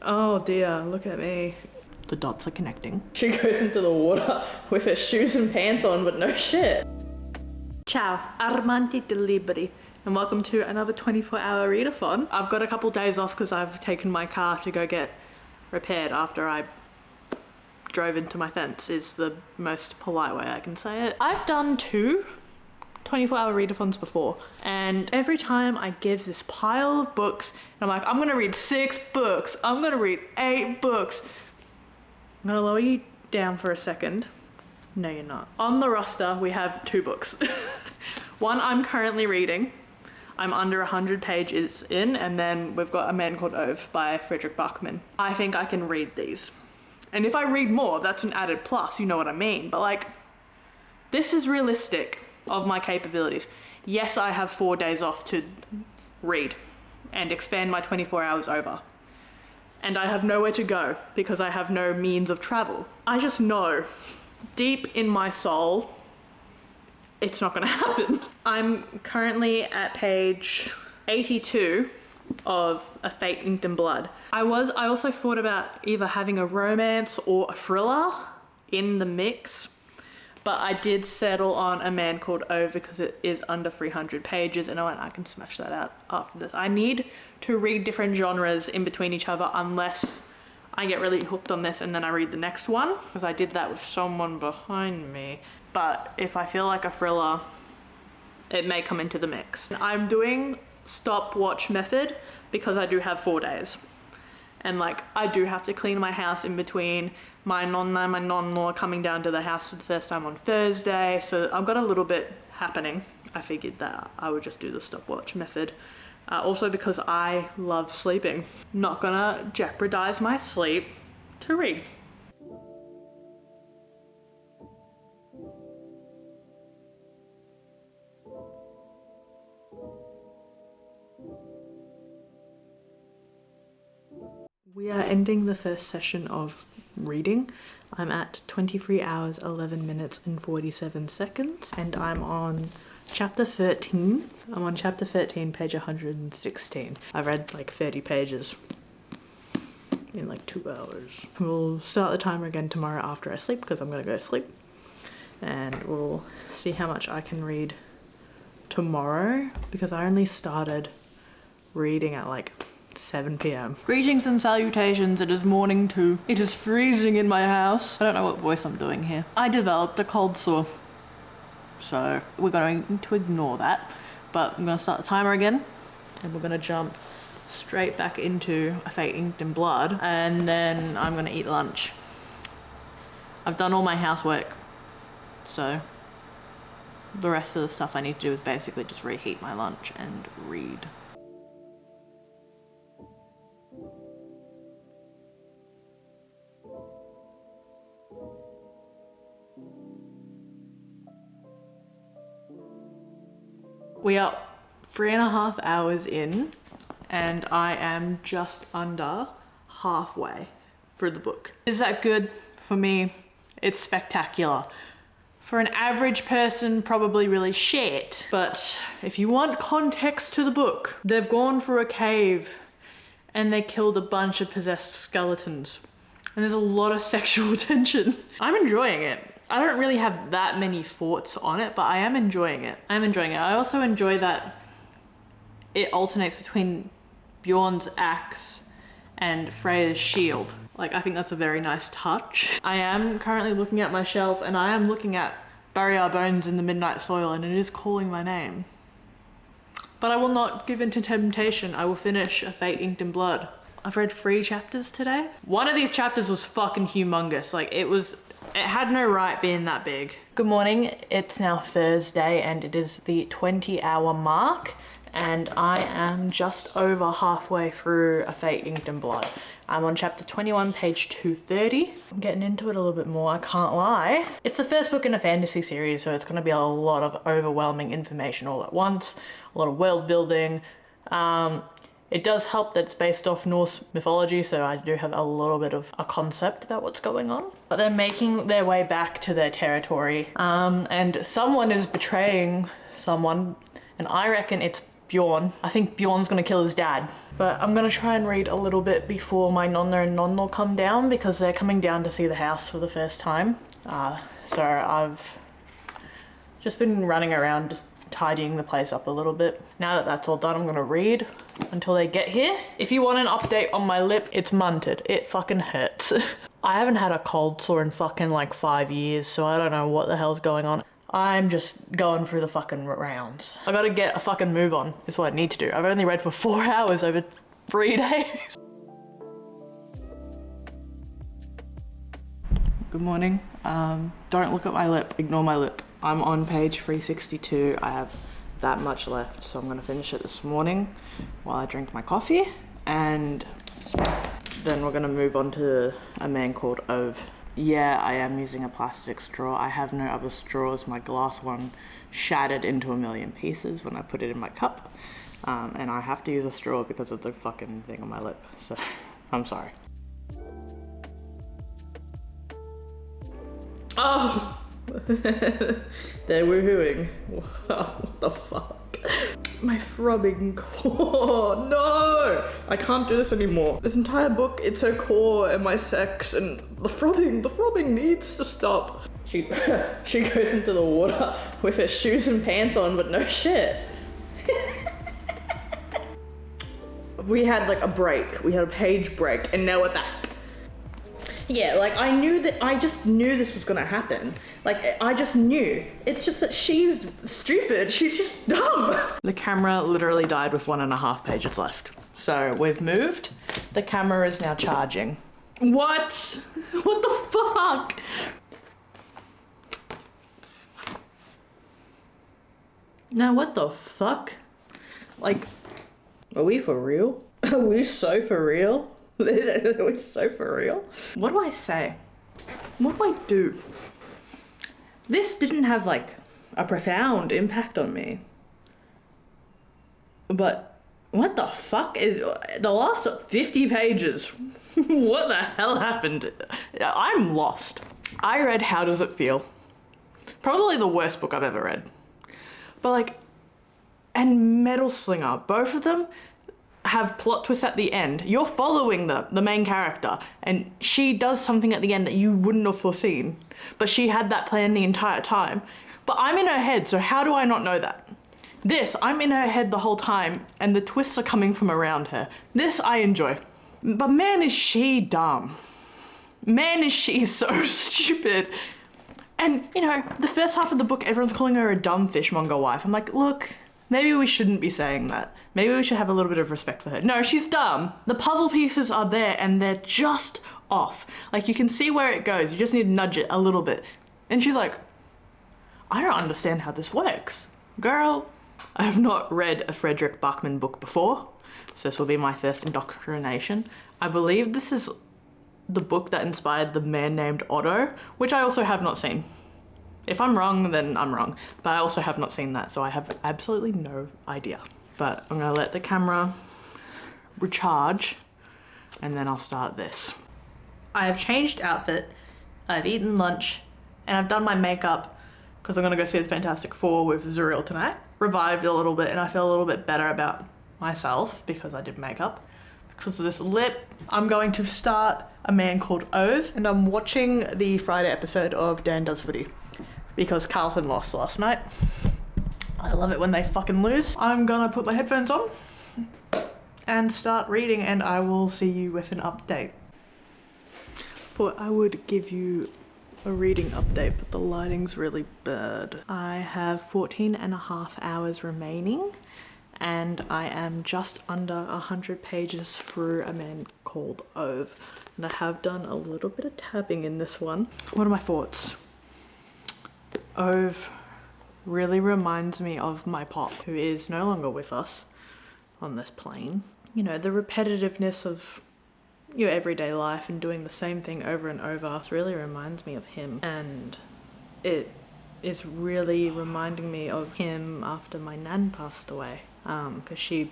Oh dear, look at me. The dots are connecting. She goes into the water with her shoes and pants on, but no shit. Ciao, Armanti de Libri, and welcome to another 24-hour readathon. I've got a couple days off because I've taken my car to go get repaired after I drove into my fence, is the most polite way I can say it. I've done 2 24-hour readathons before, and every time I give this pile of books, and I'm like, I'm gonna read 6 books, I'm gonna read 8 books. I'm gonna lower you down for a second. No, you're not. On the roster, we have 2 books. One I'm currently reading. I'm under 100 pages in, and then we've got A Man Called Ove by Frederick Bachman. I think I can read these. And if I read more, that's an added plus, you know what I mean? But like, this is realistic of my capabilities. Yes, I have 4 days off to read and expand my 24 hours over. And I have nowhere to go because I have no means of travel. I just know deep in my soul, it's not gonna happen. I'm currently at page 82 of A Fate Inked in Blood. I also thought about either having a romance or a thriller in the mix, but I did settle on A Man Called Ove because it is under 300 pages, and I can smash that out after this. I need to read different genres in between each other unless I get really hooked on this and then I read the next one, because I did that with someone behind me. But if I feel like a thriller, it may come into the mix. I'm doing stopwatch method because I do have 4 days. And like, I do have to clean my house in between my nonna and my non-law coming down to the house for the first time on Thursday. So I've got a little bit happening. I figured that I would just do the stopwatch method. Also because I love sleeping. Not gonna jeopardize my sleep to read. We are ending the first session of reading. I'm at 23 hours, 11 minutes and 47 seconds, and I'm on chapter 13. I'm on chapter 13, page 116. I've read like 30 pages in like 2 hours. We'll start the timer again tomorrow after I sleep because I'm gonna go to sleep, and we'll see how much I can read tomorrow because I only started reading at like 7 p.m. Greetings and salutations, it is morning 2. It is freezing in my house. I don't know what voice I'm doing here. I developed a cold sore, so we're going to ignore that. But I'm gonna start the timer again, and we're gonna jump straight back into A Fate Inked in Blood, and then I'm gonna eat lunch. I've done all my housework, so the rest of the stuff I need to do is basically just reheat my lunch and read. We are 3.5 hours in, and I am just under halfway through the book. Is that good? For me, it's spectacular. For an average person, probably really shit. But if you want context to the book, they've gone through a cave and they killed a bunch of possessed skeletons. And there's a lot of sexual tension. I'm enjoying it. I don't really have that many thoughts on it, but I am enjoying it. I also enjoy that it alternates between Bjorn's axe and Freya's shield. Like, I think that's a very nice touch. I am currently looking at my shelf, and I am looking at Bury Our Bones in the Midnight Soil, and it is calling my name. But I will not give in to temptation. I will finish A Fate Inked in Blood. I've read 3 chapters today. One of these chapters was fucking humongous. Like, it had no right being that big. Good morning, it's now Thursday and it is the 20-hour mark, and I am just over halfway through A Fate Inked in Blood. I'm on chapter 21, page 230. I'm getting into it a little bit more, I can't lie. It's the first book in a fantasy series, so it's gonna be a lot of overwhelming information all at once, a lot of world building. It does help that it's based off Norse mythology, so I do have a little bit of a concept about what's going on. But they're making their way back to their territory, and someone is betraying someone, and I reckon it's Bjorn. I think Bjorn's gonna kill his dad. But I'm gonna try and read a little bit before my nonna and nonna come down because they're coming down to see the house for the first time. So I've just been running around just tidying the place up a little bit. Now that that's all done, I'm gonna read until they get here. If you want an update on my lip, it's munted. It fucking hurts. I haven't had a cold sore in fucking like 5 years, so I don't know what the hell's going on. I'm just going through the fucking rounds. I gotta get a fucking move on, is what I need to do. I've only read for 4 hours over 3 days. Good morning. Don't look at my lip, ignore my lip. I'm on page 362. I have that much left, so I'm gonna finish it this morning while I drink my coffee, and then we're gonna move on to A Man Called Ove. Yeah, I am using a plastic straw. I have no other straws. My glass one shattered into a million pieces when I put it in my cup, and I have to use a straw because of the fucking thing on my lip, so I'm sorry. Oh! They're woohooing. What the fuck? My throbbing core. No! I can't do this anymore. This entire book, it's her core and my sex, and the throbbing needs to stop. She goes into the water with her shoes and pants on, but no shit. We had like a break. We had a page break, and now we're back. Yeah, like I just knew this was gonna happen. Like, I just knew. It's just that she's stupid. She's just dumb. The camera literally died with 1.5 pages left. So we've moved. The camera is now charging. What? What the fuck? Now what the fuck? Like, are we for real? Are we so for real? Are we so for real? What do I say? What do I do? This didn't have like a profound impact on me. But what the fuck is the last 50 pages? What the hell happened? I'm lost. I read How Does It Feel? Probably the worst book I've ever read. But like, and Metal Slinger, both of them have plot twists at the end. You're following the main character, and she does something at the end that you wouldn't have foreseen, but she had that plan the entire time. But I'm in her head, so how do I not know that? This, I'm in her head the whole time, and the twists are coming from around her. This I enjoy. But man, is she dumb. Man, is she so stupid. And, you know, the first half of the book, everyone's calling her a dumb fishmonger wife. I'm like, look, maybe we shouldn't be saying that. Maybe we should have a little bit of respect for her. No, she's dumb. The puzzle pieces are there and they're just off. Like, you can see where it goes. You just need to nudge it a little bit. And she's like, I don't understand how this works. Girl, I have not read a Frederick Bachman book before, so this will be my first indoctrination. I believe this is the book that inspired The Man Named Otto, which I also have not seen. If I'm wrong, then I'm wrong. But I also have not seen that, so I have absolutely no idea. But I'm gonna let the camera recharge, and then I'll start this. I have changed outfit, I've eaten lunch, and I've done my makeup, because I'm gonna go see the Fantastic Four with Zuriel tonight. Revived a little bit, and I feel a little bit better about myself, because I did makeup. Because of this lip, I'm going to start A Man Called Ove, and I'm watching the Friday episode of Dan Does Footy, because Carlton lost last night. I love it when they fucking lose. I'm gonna put my headphones on and start reading, and I will see you with an update. Thought I would give you a reading update, but the lighting's really bad. I have 14.5 hours remaining, and I am just under 100 pages through A Man Called Ove, and I have done a little bit of tabbing in this one. What are my thoughts? Ove really reminds me of my pop, who is no longer with us on this plane. You know, the repetitiveness of your everyday life and doing the same thing over and over really reminds me of him, and it is really reminding me of him after my nan passed away, because she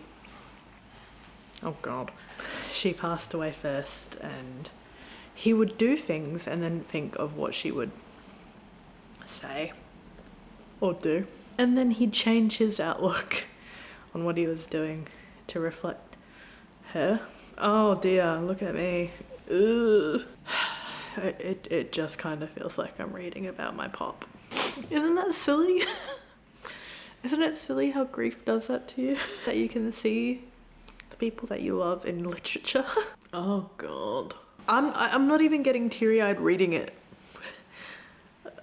passed away first, and he would do things and then think of what she would say or do, and then he'd change his outlook on what he was doing to reflect her. Oh dear, look at me. Ugh. It just kind of feels like I'm reading about my pop. Isn't that silly? Isn't it silly how grief does that to you? That you can see the people that you love in literature. Oh god. I'm not even getting teary-eyed reading it.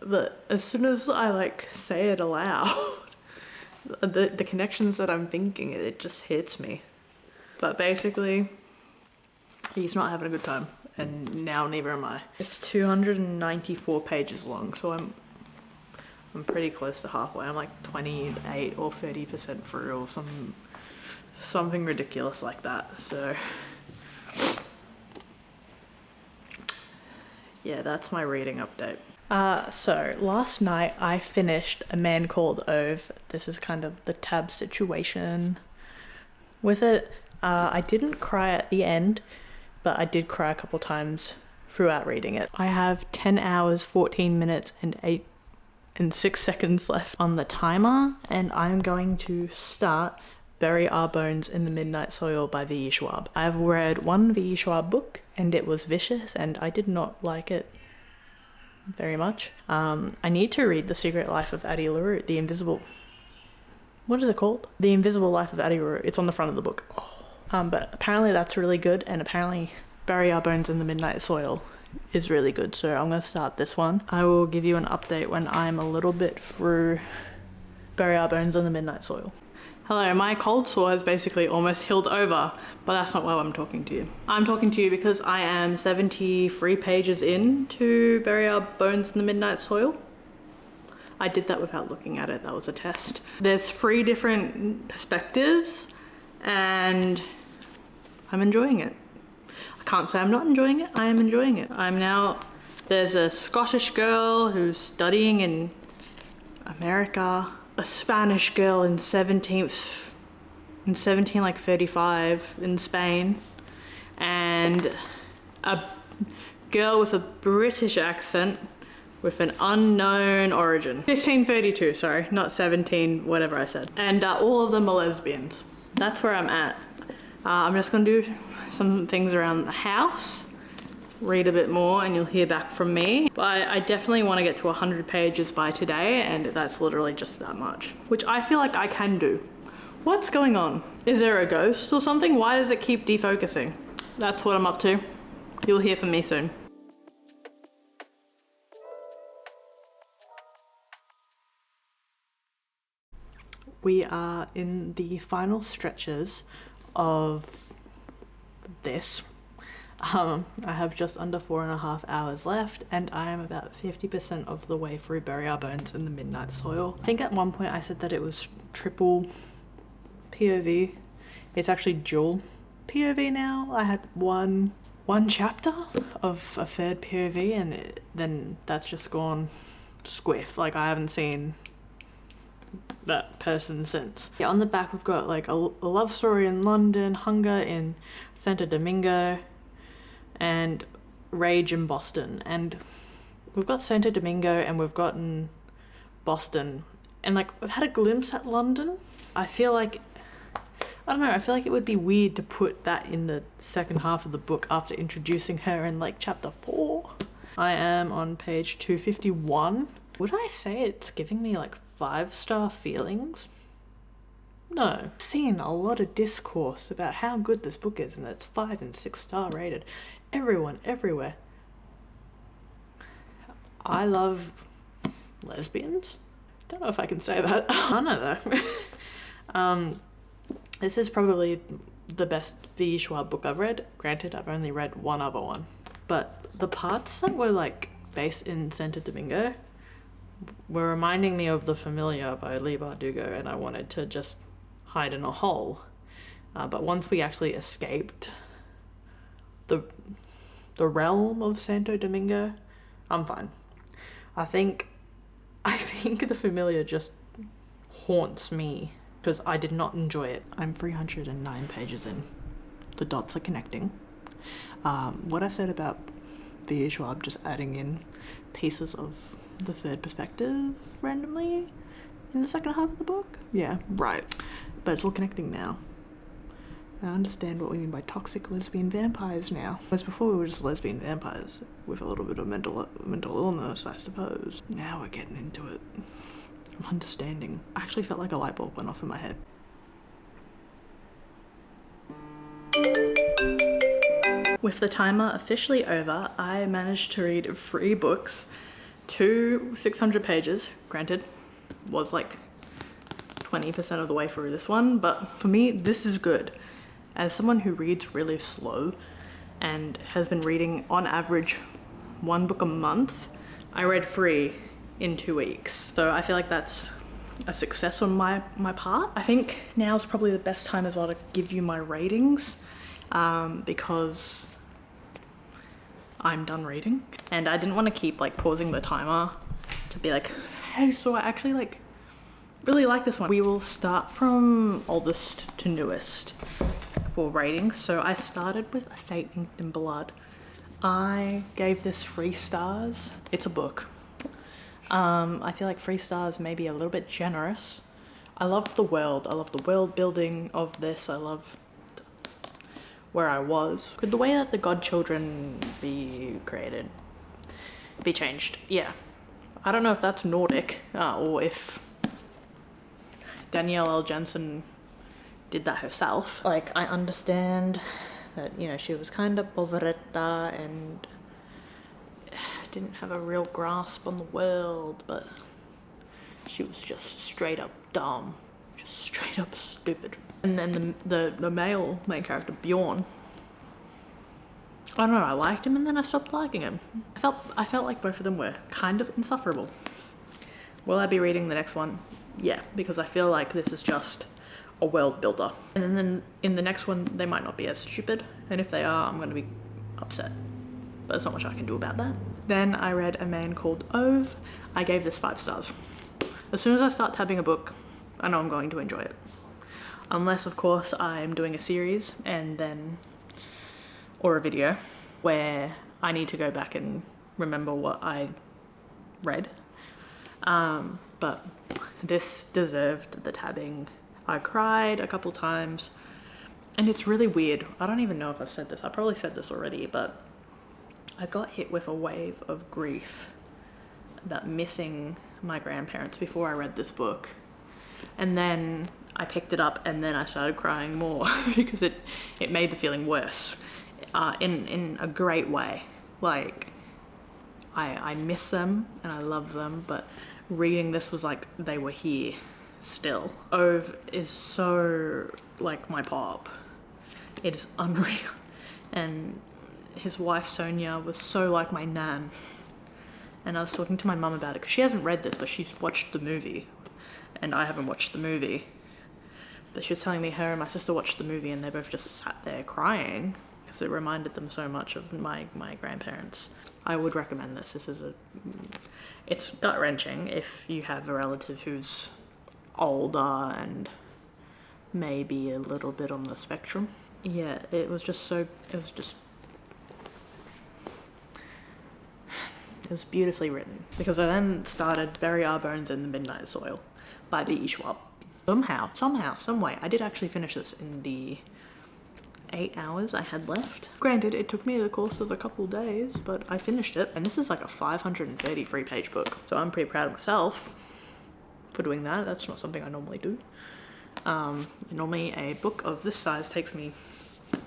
But as soon as I like say it aloud, the connections that I'm thinking, it just hits me. But basically, he's not having a good time, and now neither am I. It's 294 pages long, so I'm pretty close to halfway. I'm like 28 or 30% through, or something ridiculous like that. So yeah, that's my reading update. So last night I finished A Man Called Ove. This is kind of the tab situation with it. I didn't cry at the end, but I did cry a couple times throughout reading it. I have 10 hours, 14 minutes and 8 and 6 seconds left on the timer, and I'm going to start Bury Our Bones in the Midnight Soil by V.E. Schwab. I've read one V.E. Schwab book and it was vicious and I did not like it very much. I need to read The Secret Life of Addie LaRue, what is it called? The Invisible Life of Addie LaRue. It's on the front of the book. But apparently that's really good, and apparently Bury Our Bones in the Midnight Soil is really good, so I'm going to start this one. I will give you an update when I'm a little bit through Bury Our Bones in the Midnight Soil. Hello, my cold sore has basically almost healed over, but that's not why I'm talking to you. I'm talking to you because I am 73 pages in to Bury Our Bones in the Midnight Soil. I did that without looking at it, that was a test. There's 3 different perspectives and I'm enjoying it. I can't say I'm not enjoying it, I am enjoying it. There's a Scottish girl who's studying in America, a Spanish girl in 1735 in Spain, and a girl with a British accent with an unknown origin. 1532, sorry, not 17, whatever I said. And all of them are lesbians. That's where I'm at. I'm just gonna do some things around the house, read a bit more, and you'll hear back from me. But I definitely want to get to 100 pages by today, and that's literally just that much, which I feel like I can do. What's going on? Is there a ghost or something? Why does it keep defocusing? That's what I'm up to. You'll hear from me soon. We are in the final stretches of this. I have just under 4.5 hours left, and I am about 50% of the way through Bury Our Bones in the Midnight Soil. I think at one point I said that it was triple POV. It's actually dual POV now. I had one chapter of a third POV, and then that's just gone squiff. Like, I haven't seen that person since. Yeah, on the back we've got like a love story in London, hunger in Santo Domingo, and rage in Boston. And we've got Santo Domingo and we've gotten Boston, and like we've had a glimpse at London. I feel like it would be weird to put that in the second half of the book after introducing her in like chapter 4. I am on page 251. Would I say it's giving me like 5-star feelings? No. I've seen a lot of discourse about how good this book is and that it's 5 and 6-star rated. Everyone, everywhere. I love lesbians. Don't know if I can say that. I don't know though. This is probably the best V.E. Schwab book I've read. Granted, I've only read one other one. But the parts that were like based in Santo Domingo were reminding me of The Familiar by Leigh Bardugo, and I wanted to just hide in a hole. But once we actually escaped the realm of Santo Domingo, I'm fine. I think The Familiar just haunts me because I did not enjoy it. I'm 309 pages in. The dots are connecting. What I said about V.E. Schwab just adding in pieces of the third perspective randomly in the second half of the book. Yeah, right. But it's all connecting now. I understand what we mean by toxic lesbian vampires now. Whereas before we were just lesbian vampires with a little bit of mental illness, I suppose. Now we're getting into it. I'm understanding. I actually felt like a light bulb went off in my head. With the timer officially over, I managed to read 3 books, 2 600 pages. Granted, was like 20% of the way through this one, but for me, this is good. As someone who reads really slow and has been reading on average 1 book a month, I read 3 in 2 weeks. So I feel like that's a success on my part. I think now is probably the best time as well to give you my ratings because I'm done reading. And I didn't want to keep like pausing the timer to be like, hey, so I actually like really like this one. We will start from oldest to newest for ratings. So I started with A Fate Inked in Blood. I gave this 3 stars. It's a book. I feel like 3 stars may be a little bit generous. I loved the world. I love the world building of this. I love where I was. Could the way that the godchildren be created be changed? Yeah. I don't know if that's Nordic or if Danielle L. Jensen did that herself. Like, I understand that, you know, she was kind of poveretta and didn't have a real grasp on the world, but she was just straight up dumb, just straight up stupid. And then the male main character, Bjorn, I don't know, I liked him and then I stopped liking him. I felt like both of them were kind of insufferable. Will I be reading the next one? Yeah, because I feel like this is just a world builder. And then in the next one, they might not be as stupid. And if they are, I'm gonna be upset. But there's not much I can do about that. Then I read A Man Called Ove. I gave this 5 stars. As soon as I start tabbing a book, I know I'm going to enjoy it. Unless, of course, I'm doing a series and then, or a video, where I need to go back and remember what I read. But this deserved the tabbing. I cried a couple times, and it's really weird. I don't even know if I've said this. I probably said this already, but I got hit with a wave of grief about missing my grandparents before I read this book. And then I picked it up and then I started crying more because it made the feeling worse in a great way. Like, I miss them and I love them, but reading this was like they were here still. Ove is so like my pop. It is unreal. And his wife Sonia was so like my nan. And I was talking to my mum about it because she hasn't read this, but she's watched the movie and I haven't watched the movie. But she was telling me her and my sister watched the movie and they both just sat there crying because it reminded them so much of my grandparents. I would recommend this. It's gut-wrenching if you have a relative who's older and maybe a little bit on the spectrum. Yeah, it was beautifully written. Because I then started Bury Our Bones in the Midnight Soil by B.E. Schwab. Somehow, some way, I did actually finish this in the 8 hours I had left. Granted, it took me the course of a couple days, but I finished it. And this is like a 533 page book. So I'm pretty proud of myself for doing that. That's not something I normally do. Normally a book of this size takes me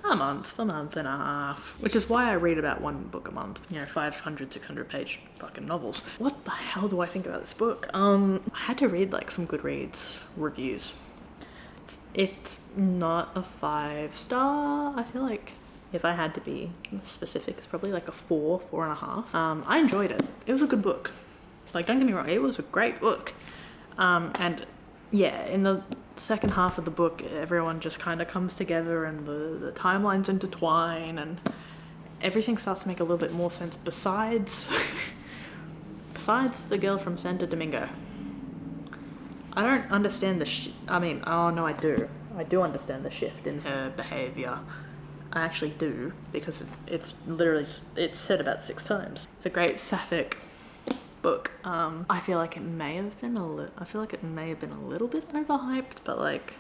a month and a half, which is why I read about 1 book a month, you know, 500, 600 page fucking novels. What the hell do I think about this book? I had to read like some Goodreads reviews. It's not a 5-star. I feel like if I had to be specific, it's probably like a 4, 4.5. I enjoyed it. It was a good book. Like, don't get me wrong, it was a great book. And yeah, in the second half of the book, everyone just kind of comes together and the timelines intertwine and everything starts to make a little bit more sense besides the girl from Santo Domingo. I don't understand I do. I do understand the shift in her behavior. I actually do, because it's literally, it's said about 6 times. It's a great sapphic book. I feel like it may have been a little bit overhyped, but like,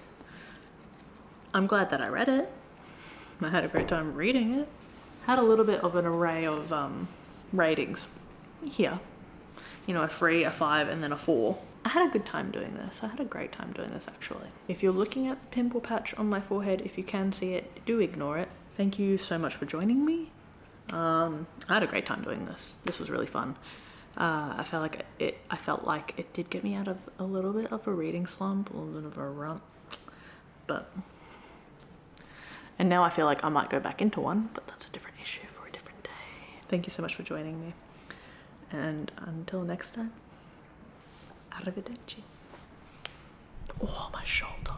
I'm glad that I read it. I had a great time reading it. Had a little bit of an array of ratings here. You know, a 3, a 5, and then a 4. I had a good time doing this. I had a great time doing this, actually. If you're looking at the pimple patch on my forehead, if you can see it, do ignore it. Thank you so much for joining me. I had a great time doing this. This was really fun. I felt like it did get me out of a little bit of a reading slump, a little bit of a rut, and now I feel like I might go back into one, but that's a different issue for a different day. Thank you so much for joining me. And until next time, arrivederci. Oh, my shoulder.